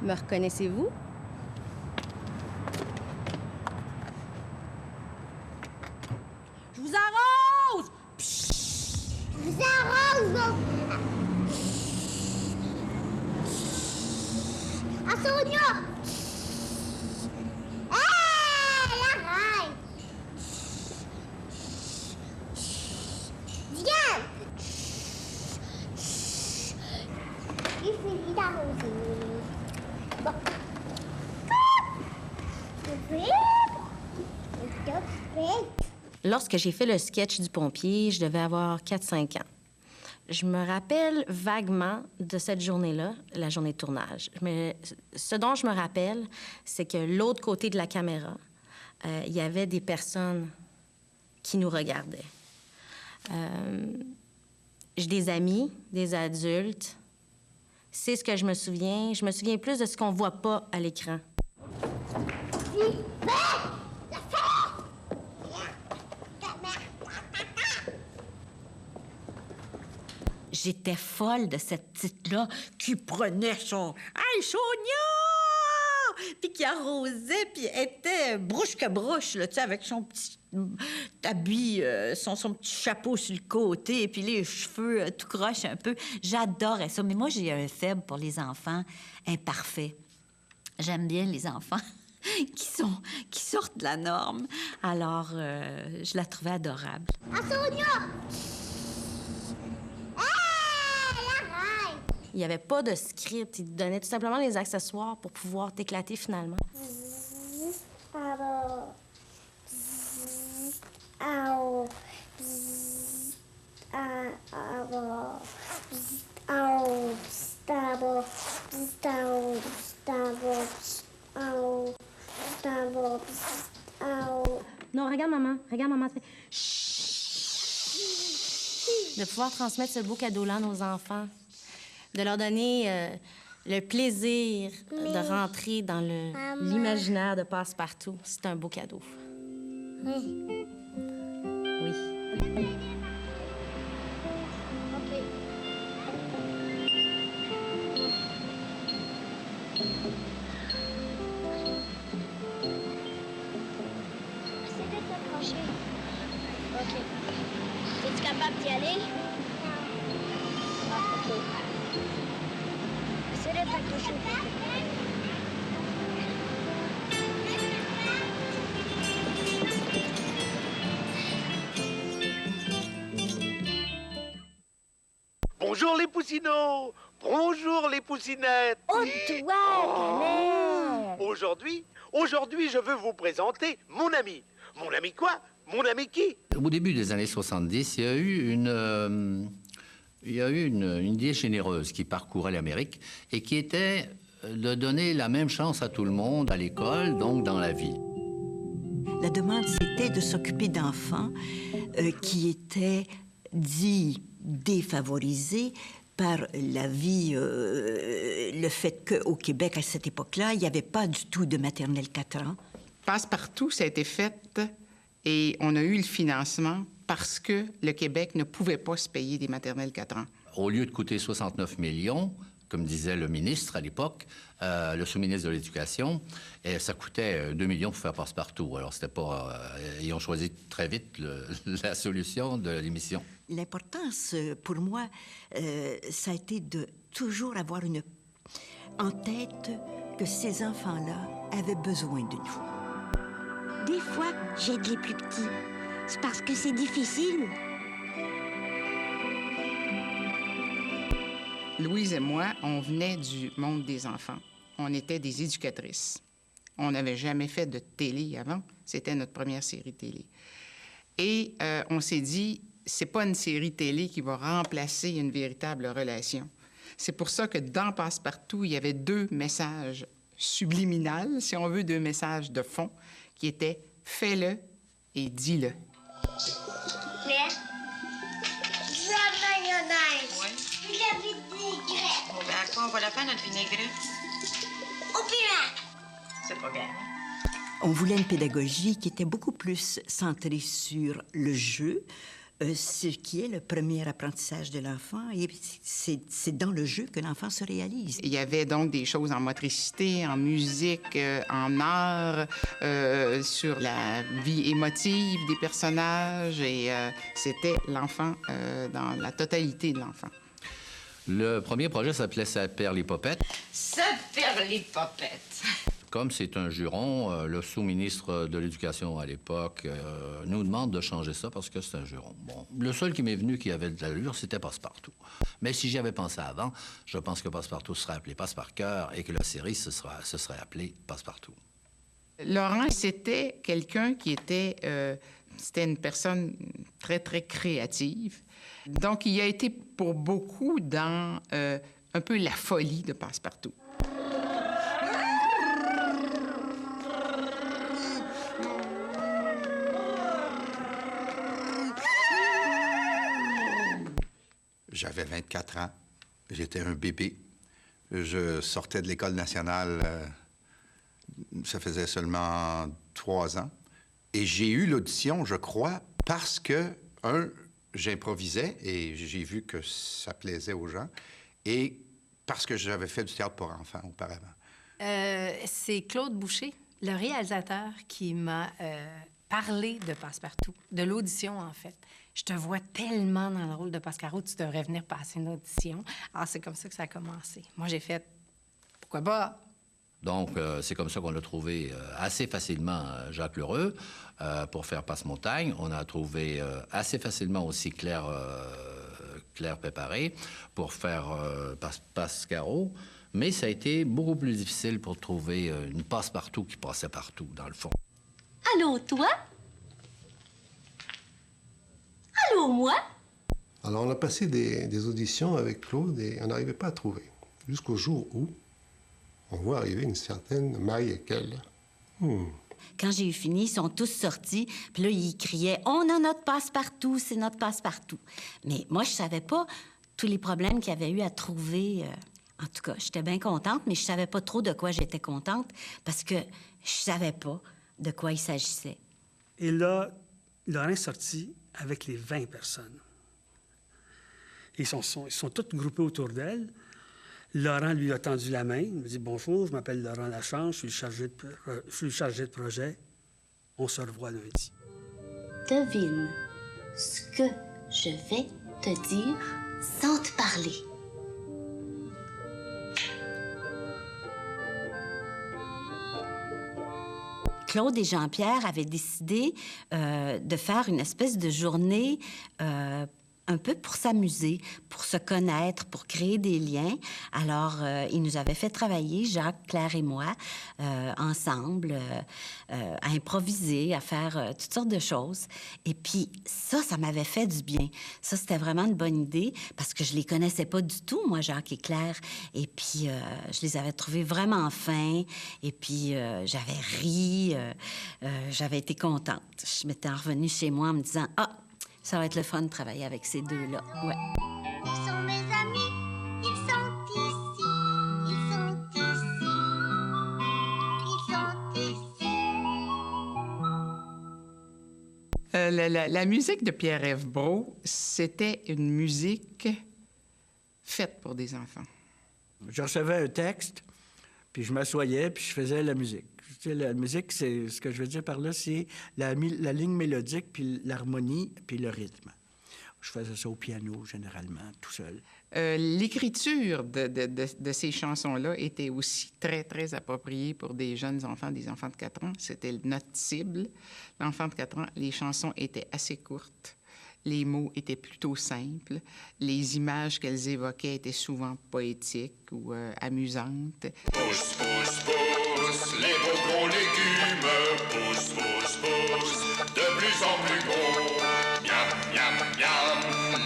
Me reconnaissez-vous? Je vous arrose! Je vous arrose! À Sonia! Hé! Arrête! Viens! Il finit d'arroser. Bon. Lorsque j'ai fait le sketch du pompier, je devais avoir 4-5 ans. Je me rappelle vaguement de cette journée-là, la journée de tournage. Mais ce dont je me rappelle, c'est que l'autre côté de la caméra, il y avait des personnes qui nous regardaient. J'ai des amis, des adultes. C'est ce que je me souviens. Je me souviens plus de ce qu'on voit pas à l'écran. J'étais folle de cette petite-là qui prenait son « Hey, Sonia! » puis qui arrosait, puis était brouche que brouche, là, tu sais, avec son petit habit, son petit chapeau sur le côté, puis les cheveux tout croche un peu. J'adorais ça. Mais moi, j'ai un faible pour les enfants imparfaits. J'aime bien les enfants qui sortent de la norme. Alors, je la trouvais adorable. À Sonia! Il n'y avait pas de script. Il te donnait tout simplement les accessoires pour pouvoir t'éclater finalement. Non, regarde maman. Regarde maman. De pouvoir transmettre ce beau cadeau-là à nos enfants. De leur donner le plaisir de rentrer dans l'imaginaire de Passe-Partout. C'est un beau cadeau. Oui. Essaie de t'approcher. OK. Es-tu capable d'y aller? OK. Essaie de t'accrocher. Bonjour les poussinots! Bonjour les poussinettes! Oh, toi, gamin! Aujourd'hui, je veux vous présenter mon ami. Mon ami quoi? Mon ami qui? Au début des années 70, il y a eu une idée généreuse qui parcourait l'Amérique et qui était de donner la même chance à tout le monde à l'école, donc dans la vie. La demande, c'était de s'occuper d'enfants qui étaient dits défavorisés par la vie, le fait qu'au Québec, à cette époque-là, il n'y avait pas du tout de maternelle 4 ans. Passe-Partout, ça a été fait et on a eu le financement parce que le Québec ne pouvait pas se payer des maternelles 4 ans. Au lieu de coûter 69 millions, comme disait le ministre à l'époque, le sous-ministre de l'Éducation, et ça coûtait 2 millions pour faire Passe-Partout. Alors, c'était pas... ils ont choisi très vite la solution de l'émission. L'importance, pour moi, ça a été de toujours avoir en tête que ces enfants-là avaient besoin de nous. Des fois, j'aide les plus petits. C'est parce que c'est difficile. Louise et moi, on venait du monde des enfants. On était des éducatrices. On n'avait jamais fait de télé avant. C'était notre première série télé. Et on s'est dit, c'est pas une série télé qui va remplacer une véritable relation. C'est pour ça que dans Passe-Partout, il y avait 2 messages subliminaux, si on veut, 2 messages de fond, qui étaient « fais-le » et « dis-le ». Prêt? De la mayonnaise. Oui. Puis la vinaigrette. Bon, ben à quoi on va la faire, notre vinaigrette? Au piment. C'est pas grave. On voulait une pédagogie qui était beaucoup plus centrée sur le jeu, ce qui est le premier apprentissage de l'enfant. Et c'est dans le jeu que l'enfant se réalise. Il y avait donc des choses en motricité, en musique, en art, sur la vie émotive des personnages, et c'était l'enfant dans la totalité de l'enfant. Le premier projet s'appelait Saint-Père-les-Popettes. Saint-Père-les-Popettes! Comme c'est un juron, le sous-ministre de l'Éducation à l'époque nous demande de changer ça parce que c'est un juron. Bon, le seul qui m'est venu qui avait de l'allure, c'était Passepartout. Mais si j'y avais pensé avant, je pense que Passepartout serait appelé Passe-par-cœur et que la série se serait appelée Passepartout. Laurent, c'était quelqu'un qui était... c'était une personne très, très créative. Donc, il a été pour beaucoup dans un peu la folie de Passepartout. J'avais 24 ans. J'étais un bébé. Je sortais de l'École nationale, ça faisait seulement 3 ans. Et j'ai eu l'audition, je crois, parce que, j'improvisais et j'ai vu que ça plaisait aux gens, et parce que j'avais fait du théâtre pour enfants auparavant. C'est Claude Boucher, le réalisateur, qui m'a parlé de Passepartout, de l'audition, en fait. Je te vois tellement dans le rôle de Pascaro, tu devrais venir passer une audition. Alors, c'est comme ça que ça a commencé. Moi, j'ai fait « Pourquoi pas? » Donc, c'est comme ça qu'on a trouvé assez facilement Jacques Lheureux pour faire Passe-Montagne. On a trouvé assez facilement aussi Claire Préparé pour faire Pascaro. Mais ça a été beaucoup plus difficile pour trouver une passe-partout qui passait partout, dans le fond. Allô, toi? Allô, moi? Alors, on a passé des auditions avec Claude et on n'arrivait pas à trouver. Jusqu'au jour où on voit arriver une certaine Marie Ekel. Quand j'ai eu fini, ils sont tous sortis, puis là, ils criaient « On a notre passe-partout, c'est notre passe-partout ». Mais moi, je savais pas tous les problèmes qu'il y avait eu à trouver. En tout cas, j'étais bien contente, mais je savais pas trop de quoi j'étais contente parce que je savais pas de quoi il s'agissait. Et là, Laurent est sorti avec les 20 personnes. Ils sont tous groupés autour d'elle. Laurent lui a tendu la main. Il me dit « Bonjour, je m'appelle Laurent Lachance, je suis chargé de projet. On se revoit lundi. » Devine ce que je vais te dire sans te parler. Claude et Jean-Pierre avaient décidé de faire une espèce de journée un peu pour s'amuser, pour se connaître, pour créer des liens. Alors, ils nous avaient fait travailler, Jacques, Claire et moi, ensemble, à improviser, à faire toutes sortes de choses. Et puis, ça m'avait fait du bien. Ça, c'était vraiment une bonne idée parce que je les connaissais pas du tout, moi, Jacques et Claire. Et puis, je les avais trouvés vraiment fins. Et puis, j'avais ri. J'avais été contente. Je m'étais revenue chez moi en me disant « Ah, ça va être le fun de travailler avec ces deux-là. » Ouais. Ils sont mes amis, ils sont ici, ils sont ici, ils sont ici. La musique de Pierre-Ève Brault, c'était une musique faite pour des enfants. Je recevais un texte, puis je m'assoyais, puis je faisais la musique. Tu sais, la musique, c'est ce que je veux dire par là, c'est la ligne mélodique, puis l'harmonie, puis le rythme. Je faisais ça au piano, généralement, tout seul. L'écriture de ces chansons-là était aussi très, très appropriée pour des jeunes enfants, des enfants de 4 ans. C'était notre cible. L'enfant de 4 ans, les chansons étaient assez courtes. Les mots étaient plutôt simples. Les images qu'elles évoquaient étaient souvent poétiques ou amusantes. Pousse, pousse, pousse, les beaux gros légumes. Pousse, pousse, pousse, de plus en plus gros. Miam, miam, miam,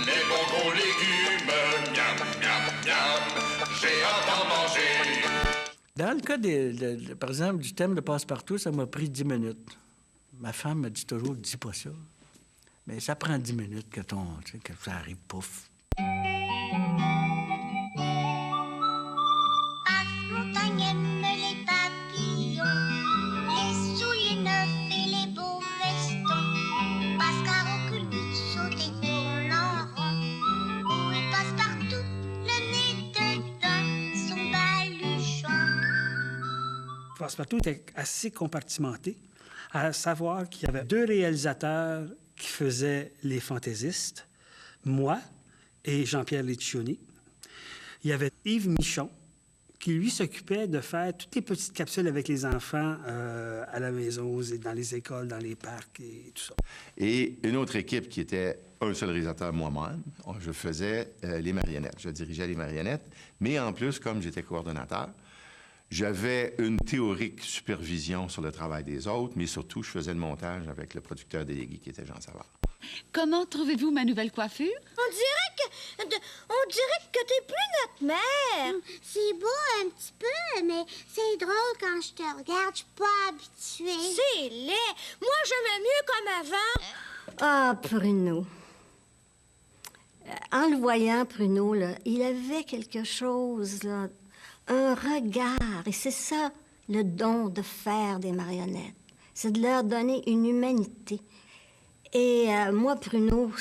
les bons gros légumes. Miam, miam, miam, j'ai hâte d'en manger. Dans le cas, par exemple, du thème de Passe-Partout, ça m'a pris 10 minutes. Ma femme me dit toujours « Dis pas ça ». Mais ça prend 10 minutes que ça arrive, pouf. Passe-Montagne aime les papillons, les souliers neufs et les beaux vestons. Pascaro culbute sauter Passepartout était assez compartimenté, à savoir qu'il y avait 2 réalisateurs qui faisaient les fantaisistes, moi et Jean-Pierre Leccioni. Il y avait Yves Michon, qui, lui, s'occupait de faire toutes les petites capsules avec les enfants à la maison, dans les écoles, dans les parcs et tout ça. Et une autre équipe qui était un seul réalisateur, moi-même. Je faisais les marionnettes. Je dirigeais les marionnettes. Mais en plus, comme j'étais coordonnateur, j'avais une théorique supervision sur le travail des autres, mais surtout, je faisais le montage avec le producteur délégué qui était Jean Savard. Comment trouvez-vous ma nouvelle coiffure? On dirait que t'es plus notre mère. C'est beau un petit peu, mais c'est drôle quand je te regarde. Je suis pas habituée. C'est laid. Moi, j'aimais mieux comme avant. Ah, Pruneau. En le voyant, Pruneau, là, il avait quelque chose, là, un regard. Et c'est ça, le don de faire des marionnettes. C'est de leur donner une humanité. Et moi, Pruneau,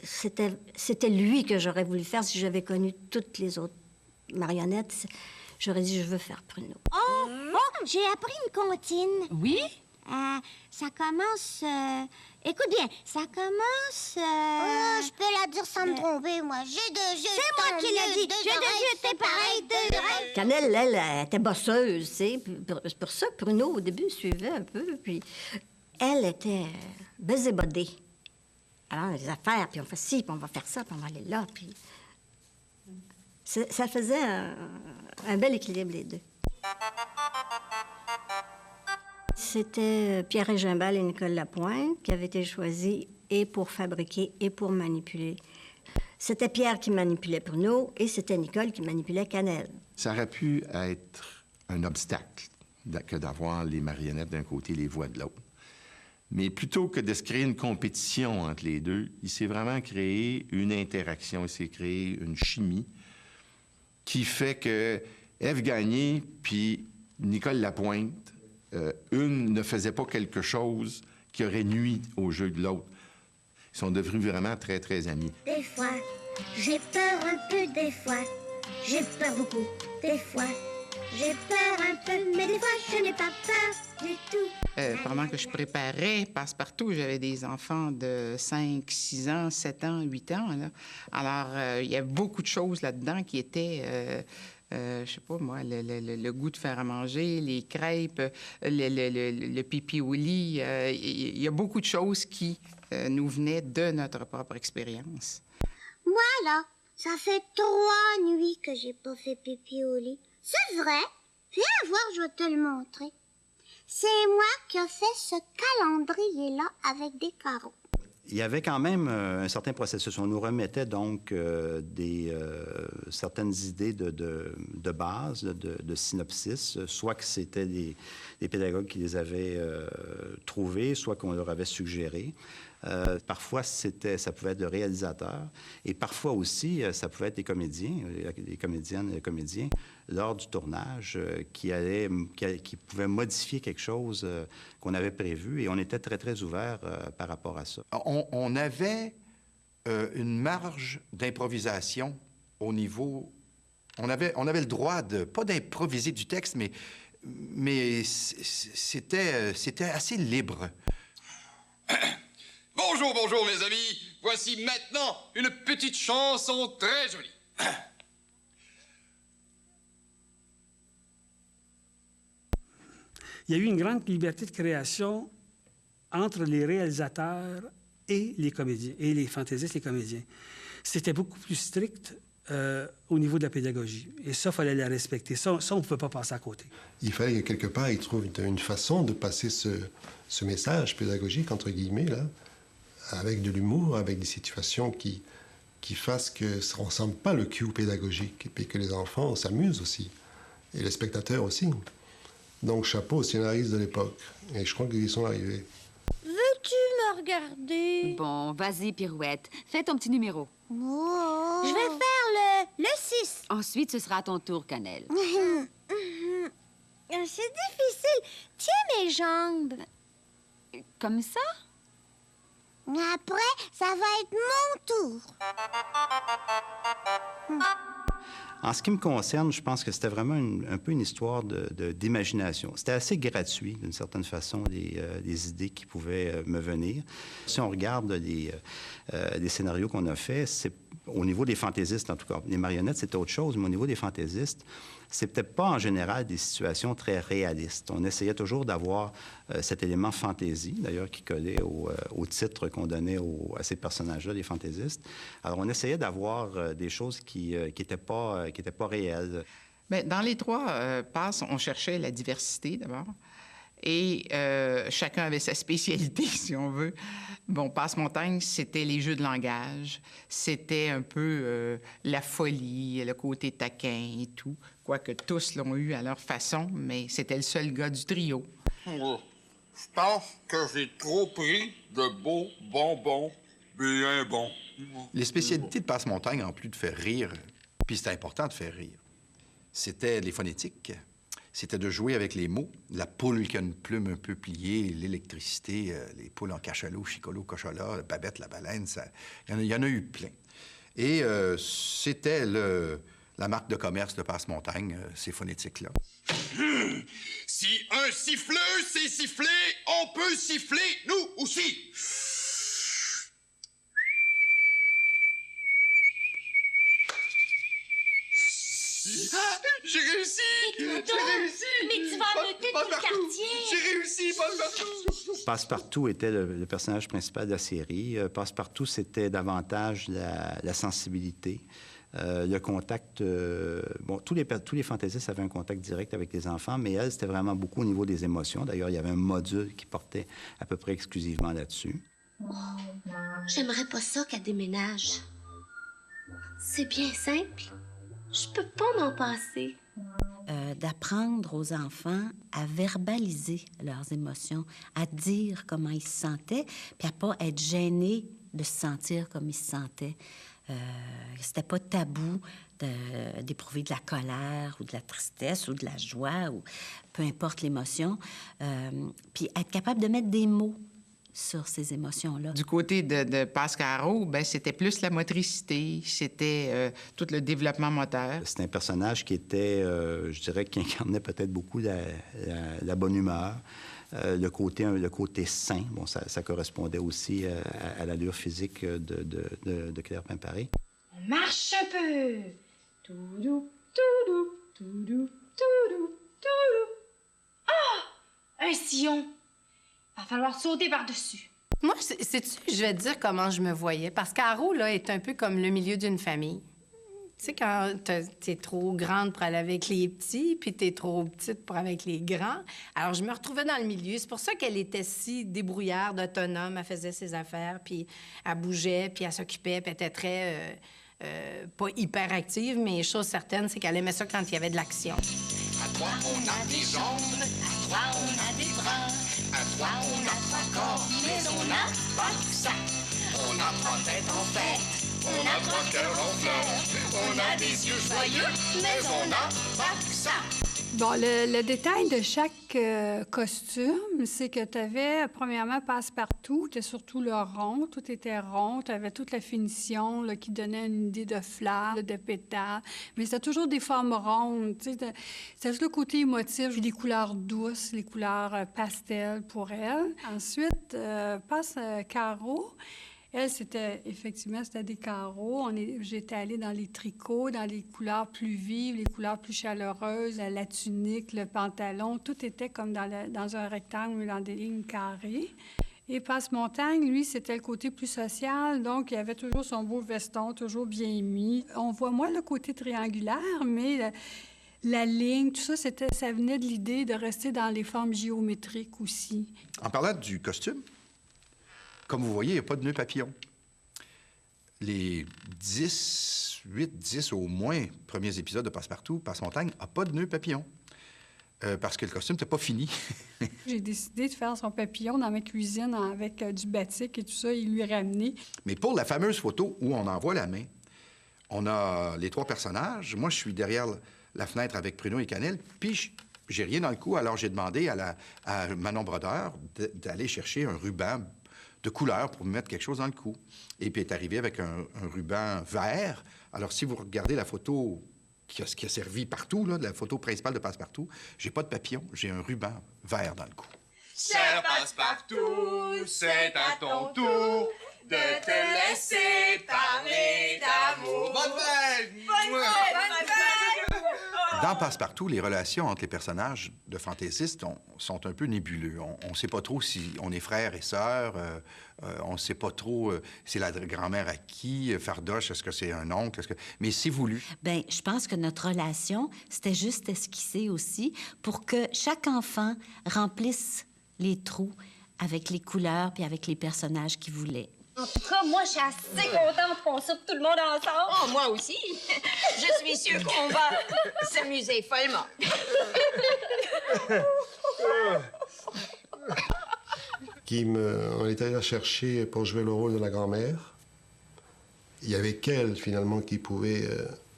c'était lui que j'aurais voulu faire si j'avais connu toutes les autres marionnettes. J'aurais dit, je veux faire Pruneau. Oh, j'ai appris une comptine. Oui? Ça commence... Écoute bien, ça commence... je peux la dire sans me tromper, moi. J'ai deux yeux. C'est moi qui l'ai dit. J'ai deux yeux, t'es pareil, deux oreilles. Cannelle, elle était bosseuse, tu sais. C'est pour ça que Pruneau, au début, suivait un peu. Puis elle était busybody. Alors, les affaires, puis on fait ci, puis on va faire ça, puis on va aller là. Puis ça faisait un bel équilibre, les deux. C'était Pierre Régimbal et Nicole Lapointe qui avaient été choisis et pour fabriquer et pour manipuler. C'était Pierre qui manipulait Pruneau et c'était Nicole qui manipulait Cannelle. Ça aurait pu être un obstacle que d'avoir les marionnettes d'un côté et les voix de l'autre. Mais plutôt que de se créer une compétition entre les deux, il s'est vraiment créé une interaction, il s'est créé une chimie qui fait que Ève Gagné puis Nicole Lapointe, une ne faisait pas quelque chose qui aurait nui au jeu de l'autre. Ils sont devenus vraiment très, très amis. Des fois, j'ai peur un peu, des fois. J'ai peur beaucoup, des fois. J'ai peur un peu, mais des fois, je n'ai pas peur du tout. Pendant que je préparais Passepartout, j'avais des enfants de 5, 6 ans, 7 ans, 8 ans. Là. Alors, il y a beaucoup de choses là-dedans qui étaient... je sais pas, moi, le goût de faire à manger, les crêpes, le pipi au lit. Il y a beaucoup de choses qui nous venaient de notre propre expérience. Moi, là, ça fait 3 nuits que j'ai pas fait pipi au lit. C'est vrai. Viens voir, je vais te le montrer. C'est moi qui ai fait ce calendrier-là avec des carreaux. Il y avait quand même un certain processus. On nous remettait donc certaines idées de base, de synopsis, soit que c'était des pédagogues qui les avaient trouvés, soit qu'on leur avait suggéré. Parfois, ça pouvait être de réalisateurs, et parfois aussi, ça pouvait être des comédiens, des comédiennes et des comédiens, lors du tournage, qui pouvaient modifier quelque chose qu'on avait prévu, et on était très, très ouverts par rapport à ça. On avait une marge d'improvisation au niveau... On avait le droit pas d'improviser du texte, mais c'était assez libre. Bonjour, bonjour mes amis. Voici maintenant une petite chanson très jolie. Il y a eu une grande liberté de création entre les réalisateurs et les comédiens, et les fantaisistes et les comédiens. C'était beaucoup plus strict au niveau de la pédagogie. Et ça, il fallait la respecter. Ça on ne pouvait pas passer à côté. Il fallait que quelque part, ils trouvent une façon de passer ce message pédagogique, entre guillemets, là, avec de l'humour, avec des situations qui fassent que ça ne ressemble pas le cue pédagogique, et puis que les enfants s'amusent aussi, et les spectateurs aussi. Donc, chapeau aux scénaristes de l'époque. Et je crois qu'ils y sont arrivés. Veux-tu me regarder? Bon, vas-y, Pirouette. Fais ton petit numéro. Oh. Je vais faire le 6. Ensuite, ce sera à ton tour, Cannelle. C'est difficile. Tiens mes jambes. Comme ça? Après, ça va être mon tour. En ce qui me concerne, je pense que c'était vraiment un peu une histoire d'imagination. C'était assez gratuit, d'une certaine façon, des idées qui pouvaient me venir. Si on regarde des scénarios qu'on a faits, c'est au niveau des fantaisistes, en tout cas. Les marionnettes, c'était autre chose, mais au niveau des fantaisistes, c'était pas en général des situations très réalistes. On essayait toujours d'avoir cet élément fantaisie, d'ailleurs, qui collait au titre qu'on donnait à ces personnages-là, les fantaisistes. Alors, on essayait d'avoir des choses qui n'étaient pas réelles. Bien, dans les 3 passes, on cherchait la diversité, d'abord. Et chacun avait sa spécialité, si on veut. Bon, Passe-Montagne, c'était les jeux de langage. C'était un peu la folie, le côté taquin et tout. Quoique tous l'ont eu à leur façon, mais c'était le seul gars du trio. Je pense que j'ai trop pris de beaux bonbons bien bons. Les spécialités de Passe-Montagne, en plus de faire rire, puis c'était important de faire rire, c'était les phonétiques. C'était de jouer avec les mots. La poule qui a une plume un peu pliée, l'électricité, les poules en cachalot, chicolo, cochola, Babette, la baleine, il y en a eu plein. Et c'était la marque de commerce de Passe-Montagne, ces phonétiques-là. Si un siffleux sait siffler, on peut siffler nous aussi. Ah, j'ai réussi! J'ai réussi! Mais tu vas noter tout le quartier! J'ai réussi, Passe-Partout! Passepartout était le personnage principal de la série. Passepartout, c'était davantage la sensibilité, le contact... bon, tous les fantaisistes avaient un contact direct avec les enfants, mais elle, c'était vraiment beaucoup au niveau des émotions. D'ailleurs, il y avait un module qui portait à peu près exclusivement là-dessus. Oh, j'aimerais pas ça qu'elle déménage. C'est bien simple. Je peux pas m'en passer. D'apprendre aux enfants à verbaliser leurs émotions, à dire comment ils se sentaient, puis à pas être gênés de se sentir comme ils se sentaient. C'était pas tabou d'éprouver de la colère ou de la tristesse ou de la joie ou peu importe l'émotion. Puis être capable de mettre des mots sur ces émotions-là. Du côté de Pascaro, ben c'était plus la motricité, c'était tout le développement moteur. C'est un personnage qui était, je dirais, qui incarnait peut-être beaucoup la bonne humeur, le côté sain. Bon, ça correspondait aussi à l'allure physique de Claire Pimparé. On marche un peu. Toudou, toudou, toudou, toudou, toudou. Ah! Un sillon. Va falloir sauter par-dessus. Moi, sais-tu, je vais te dire comment je me voyais. Parce qu'Aro, là, est un peu comme le milieu d'une famille. Tu sais, quand t'es trop grande pour aller avec les petits, puis t'es trop petite pour aller avec les grands. Alors, je me retrouvais dans le milieu. C'est pour ça qu'elle était si débrouillarde, autonome. Elle faisait ses affaires, puis elle bougeait, puis elle s'occupait, puis elle était très... pas hyper active, mais chose certaine, c'est qu'elle aimait ça quand il y avait de l'action. À toi, on a des jambes. À toi, on a des bras. À toi, on a 3 corps. Mais on n'a pas tout ça. On a 3 têtes en fête. On a 3 cœurs en fleurs. On a des yeux joyeux. Mais on n'a pas tout ça. Bon, le détail de chaque costume, c'est que tu avais, premièrement, Passe-Partout, c'était surtout le rond, tout était rond, tu avais toute la finition là, qui donnait une idée de fleurs, de pétales, mais c'était toujours des formes rondes, tu sais, c'était juste le côté émotif, les couleurs douces, les couleurs pastel pour elle. Ensuite, Passe-Carreau. Elle, c'était des carreaux. J'étais allée dans les tricots, dans les couleurs plus vives, les couleurs plus chaleureuses, la tunique, le pantalon. Tout était comme dans un rectangle ou dans des lignes carrées. Et Passe-Montagne, lui, c'était le côté plus social. Donc, il avait toujours son beau veston, toujours bien mis. On voit moins le côté triangulaire, mais la ligne, tout ça, ça venait de l'idée de rester dans les formes géométriques aussi. En parlant du costume, comme vous voyez, il n'y a pas de nœud papillon. Les 8-10 au moins premiers épisodes de Passe-Partout, Passe-Montagne, n'a pas de nœud papillon. Parce que le costume n'était pas fini. J'ai décidé de faire son papillon dans ma cuisine avec du batik et tout ça, et lui ramener. Mais pour la fameuse photo où on en voit la main, on a les 3 personnages. Moi, je suis derrière la fenêtre avec Pruneau et Cannelle, puis j'ai rien dans le cou. Alors, j'ai demandé à Manon Brodeur d'aller chercher un ruban de couleur pour me mettre quelque chose dans le cou. Et puis, elle est arrivée avec un ruban vert. Alors, si vous regardez la photo qui a servi partout, là, de la photo principale de Passepartout. J'ai pas de papillon, j'ai un ruban vert dans le cou. Cher Passepartout, c'est à ton tour de te laisser parler d'amour. Bonne fête! Bonne fête! Dans Passepartout, les relations entre les personnages de fantaisistes sont un peu nébuleux. On ne sait pas trop si on est frères et sœurs. On ne sait pas trop c'est la grand-mère à qui. Fardoche, est-ce que c'est un oncle? Mais c'est voulu. Bien, je pense que notre relation, c'était juste esquissé aussi pour que chaque enfant remplisse les trous avec les couleurs puis avec les personnages qu'il voulait. En tout cas, moi, je suis assez contente qu'on sorte tout le monde ensemble. Oh, moi aussi. Je suis sûre qu'on va s'amuser follement. On est allé la chercher pour jouer le rôle de la grand-mère. Il y avait qu'elle, finalement, qui pouvait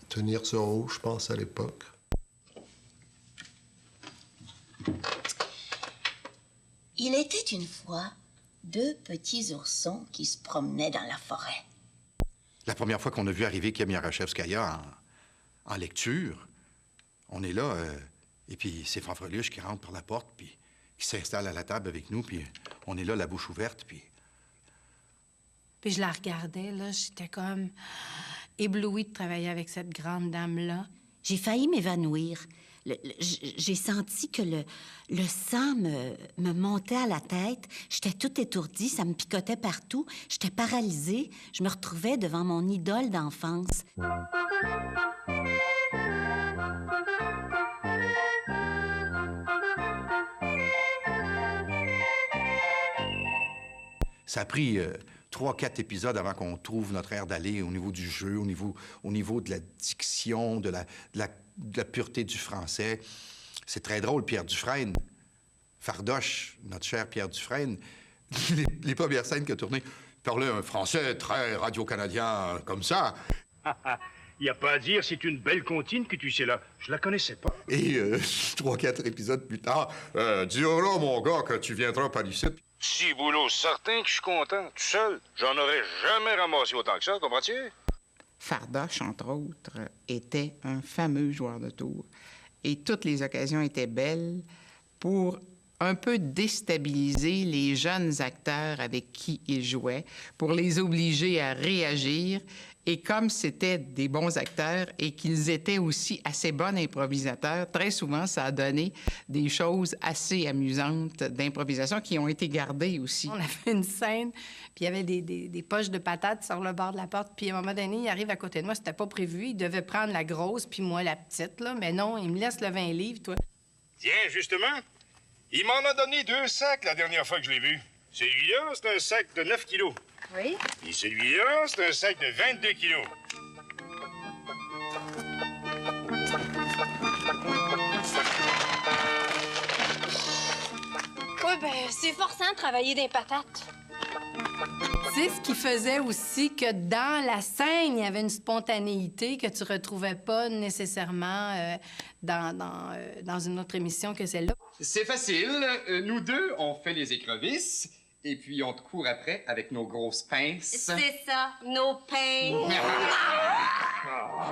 tenir ce rôle, je pense, à l'époque. Il était une fois 2 petits oursons qui se promenaient dans la forêt. La première fois qu'on a vu arriver Camille Arachevskaya en lecture, on est là, et puis c'est Fanfreluche qui rentre par la porte, puis qui s'installe à la table avec nous, puis on est là, la bouche ouverte, puis... Puis je la regardais, là, j'étais comme éblouie de travailler avec cette grande dame-là. J'ai failli m'évanouir. J'ai senti que le sang me montait à la tête. J'étais toute étourdie, ça me picotait partout. J'étais paralysée. Je me retrouvais devant mon idole d'enfance. Ça a pris 3-4 épisodes avant qu'on trouve notre air d'aller au niveau du jeu, au niveau de la diction, de la pureté du français. C'est très drôle, Pierre Dufresne. Fardoche, notre cher Pierre Dufresne, les premières scènes qu'il a tournées, il parlait un français très radio-canadien comme ça. Il n'y a pas à dire, c'est une belle comptine que tu sais là. Je la connaissais pas. Et 3-4 épisodes plus tard, dis-moi là, mon gars, que tu viendras par ici. Si, boulot, certain que je suis content. Tout seul, j'en aurais jamais ramassé autant que ça, comprends-tu? Fardoche, entre autres, était un fameux joueur de tours. Et toutes les occasions étaient belles pour un peu déstabiliser les jeunes acteurs avec qui il jouait, pour les obliger à réagir. Et comme c'était des bons acteurs et qu'ils étaient aussi assez bons improvisateurs, très souvent, ça a donné des choses assez amusantes d'improvisation qui ont été gardées aussi. On a fait une scène, puis il y avait des poches de patates sur le bord de la porte, puis à un moment donné, il arrive à côté de moi, c'était pas prévu, il devait prendre la grosse, puis moi la petite, là, mais non, il me laisse le 20 livres, toi. Tiens, justement, il m'en a donné 2 sacs la dernière fois que je l'ai vu. Celui-là, c'est un sac de 9 kilos. Oui? Et celui-là, c'est un sac de 22 kilos. Ouais, ben, c'est forçant de travailler des patates. C'est ce qui faisait aussi que dans la scène, il y avait une spontanéité que tu retrouvais pas nécessairement dans une autre émission que celle-là. C'est facile. Nous deux, on fait les écrevisses. Et puis, on te court après avec nos grosses pinces. C'est ça, nos pinces.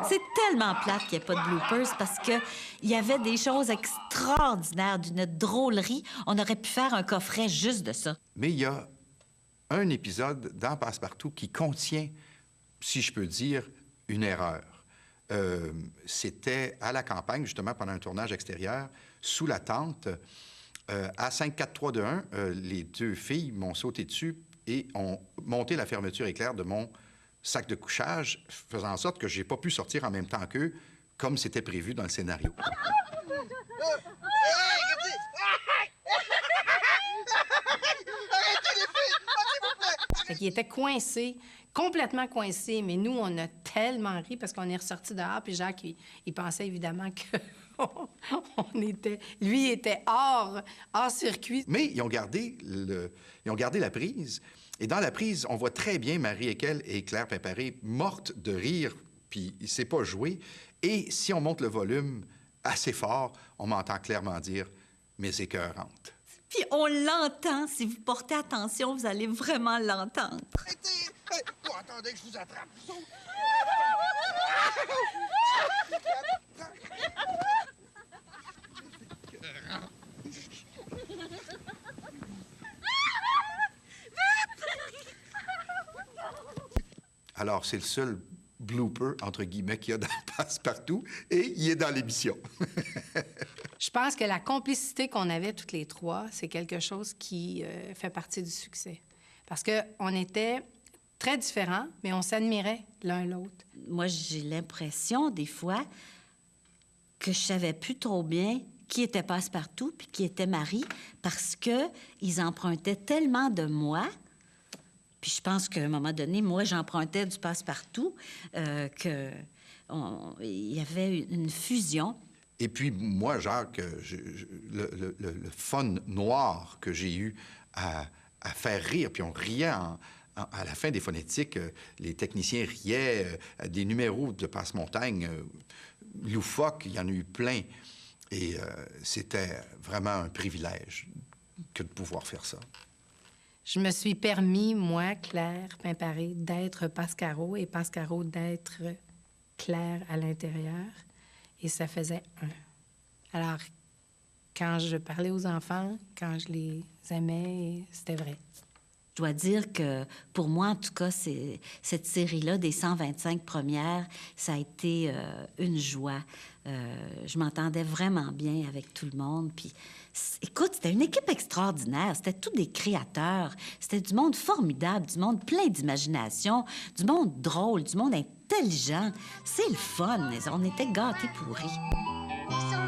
C'est tellement plate qu'il n'y ait pas de bloopers parce qu'il y avait des choses extraordinaires, d'une drôlerie. On aurait pu faire un coffret juste de ça. Mais il y a un épisode dans Passepartout qui contient, si je peux dire, une erreur. C'était à la campagne, justement, pendant un tournage extérieur, sous la tente. À 5-4-3-2-1, les 2 filles m'ont sauté dessus et ont monté la fermeture éclair de mon sac de couchage, faisant en sorte que j'ai pas pu sortir en même temps qu'eux, comme c'était prévu dans le scénario. Il était coincé, complètement coincé, mais nous, on a tellement ri parce qu'on est ressortis dehors, puis Jacques, il pensait évidemment que lui était hors circuit. Mais ils ont gardé la prise. Et dans la prise, on voit très bien Marie Ekel et Claire Pimparé mortes de rire, puis c'est pas joué. Et si on monte le volume assez fort, on m'entend clairement dire « mais écœurante ». Puis on l'entend. Si vous portez attention, vous allez vraiment l'entendre. Attendez que je vous attrape. Alors, c'est le seul blooper, entre guillemets, qu'il y a dans Passe-Partout, et il est dans l'émission. Je pense que la complicité qu'on avait toutes les trois, c'est quelque chose qui fait partie du succès. Parce qu'on était très différents, mais on s'admirait l'un l'autre. Moi, j'ai l'impression, des fois, que je savais plus trop bien qui était Passe-Partout puis qui était Marie, parce qu'ils empruntaient tellement de moi. Puis je pense qu'à un moment donné, moi, j'empruntais du Passe-Partout, qu'il y avait une fusion. Et puis, moi, Jacques, le fun noir que j'ai eu à faire rire, puis on riait à la fin des phonétiques, les techniciens riaient, des numéros de Passe-Montagne loufoques, il y en a eu plein. Et c'était vraiment un privilège que de pouvoir faire ça. Je me suis permis, moi, Claire Pimparé, d'être Pascaro et Pascaro d'être Claire à l'intérieur. Et ça faisait un. Alors, quand je parlais aux enfants, quand je les aimais, c'était vrai. Je dois dire que, pour moi, en tout cas, cette série-là, des 125 premières, ça a été une joie. Je m'entendais vraiment bien avec tout le monde. Puis, écoute, c'était une équipe extraordinaire. C'était tous des créateurs. C'était du monde formidable, du monde plein d'imagination, du monde drôle, du monde intelligent. C'est le fun. On était gâtés pourris. Ils sont